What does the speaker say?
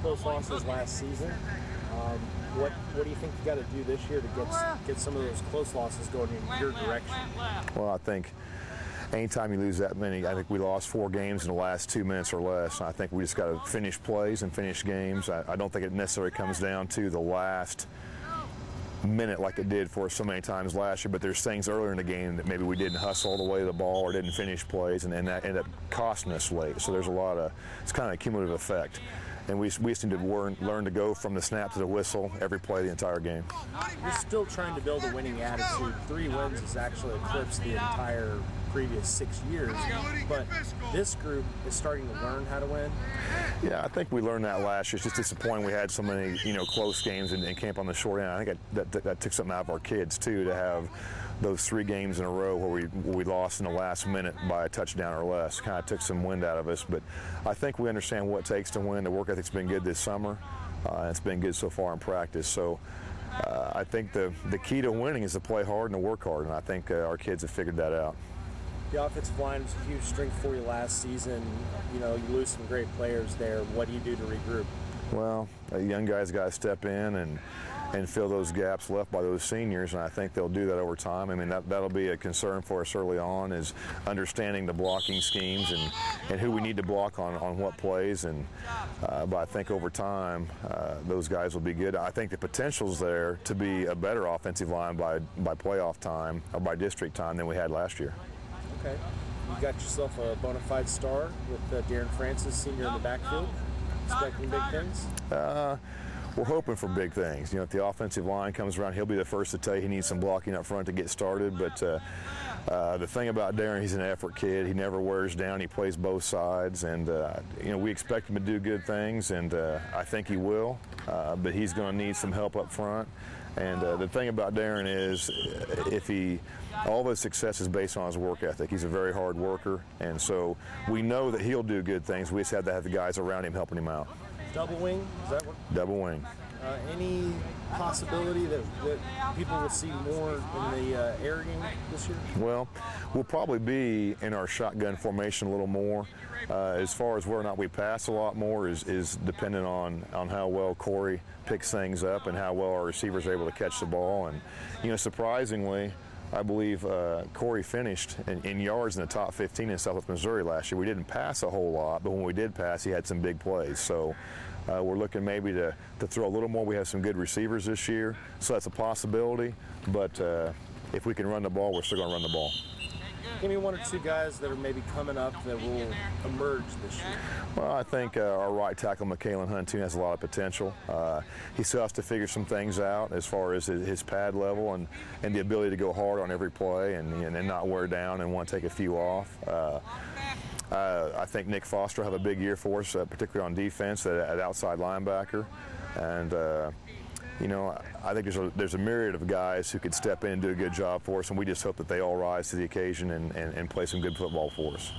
close losses last season. What do you think you got to do this year to get some of those close losses going in your direction? Well, I think anytime you lose that many, I think we lost 4 games in the last 2 minutes or less. I think we just got to finish plays and finish games. I don't think it necessarily comes down to the last minute like it did for us so many times last year, but there's things earlier in the game that maybe we didn't hustle all the way to the ball or didn't finish plays, and that ended up costing us late. So there's it's kind of a cumulative effect. And we just need to learn to go from the snap to the whistle every play the entire game. You're still trying to build a winning attitude. 3 wins has actually eclipsed the entire previous 6 years, but this group is starting to learn how to win. Yeah, I think we learned that last year. It's just disappointing we had so many, close games in camp on the short end. I think that took something out of our kids too, to have those 3 games in a row where we lost in the last minute by a touchdown or less. Kind of took some wind out of us, but I think we understand what it takes to win. The work ethic's been good this summer. It's been good so far in practice. So I think the key to winning is to play hard and to work hard, and I think our kids have figured that out. The offensive line was a huge strength for you last season. You lose some great players there. What do you do to regroup? Well, young guys got to step in and fill those gaps left by those seniors, and I think they'll do that over time. I mean, that'll be a concern for us early on, is understanding the blocking schemes and who we need to block on what plays. But I think over time, those guys will be good. I think the potential's there to be a better offensive line by playoff time or by district time than we had last year. Okay. You got yourself a bona fide star with Darren Francis, senior in the backfield. Expecting big things? We're hoping for big things. If the offensive line comes around, he'll be the first to tell you he needs some blocking up front to get started. But the thing about Darren, he's an effort kid. He never wears down. He plays both sides, and we expect him to do good things, and I think he will. But he's going to need some help up front. And the thing about Darren is, all of his success is based on his work ethic. He's a very hard worker, and so we know that he'll do good things. We just have to have the guys around him helping him out. Double wing? Is that what? Double wing. Any possibility that people will see more in the air game this year? Well, we'll probably be in our shotgun formation a little more. As far as whether or not we pass a lot more is dependent on how well Corey picks things up and how well our receivers are able to catch the ball. And, surprisingly, I believe Corey finished in yards in the top 15 in Southwest Missouri last year. We didn't pass a whole lot, but when we did pass, he had some big plays. So we're looking maybe to throw a little more. We have some good receivers this year, so that's a possibility. But if we can run the ball, we're still going to run the ball. Give me 1 or 2 guys that are maybe coming up that will emerge this year. Well, I think our right tackle, Michaelan Huntoon, has a lot of potential. He still has to figure some things out as far as his pad level and the ability to go hard on every play and not wear down and want to take a few off. I think Nick Foster will have a big year for us, particularly on defense at outside linebacker. And I think there's a myriad of guys who could step in and do a good job for us, and we just hope that they all rise to the occasion and play some good football for us.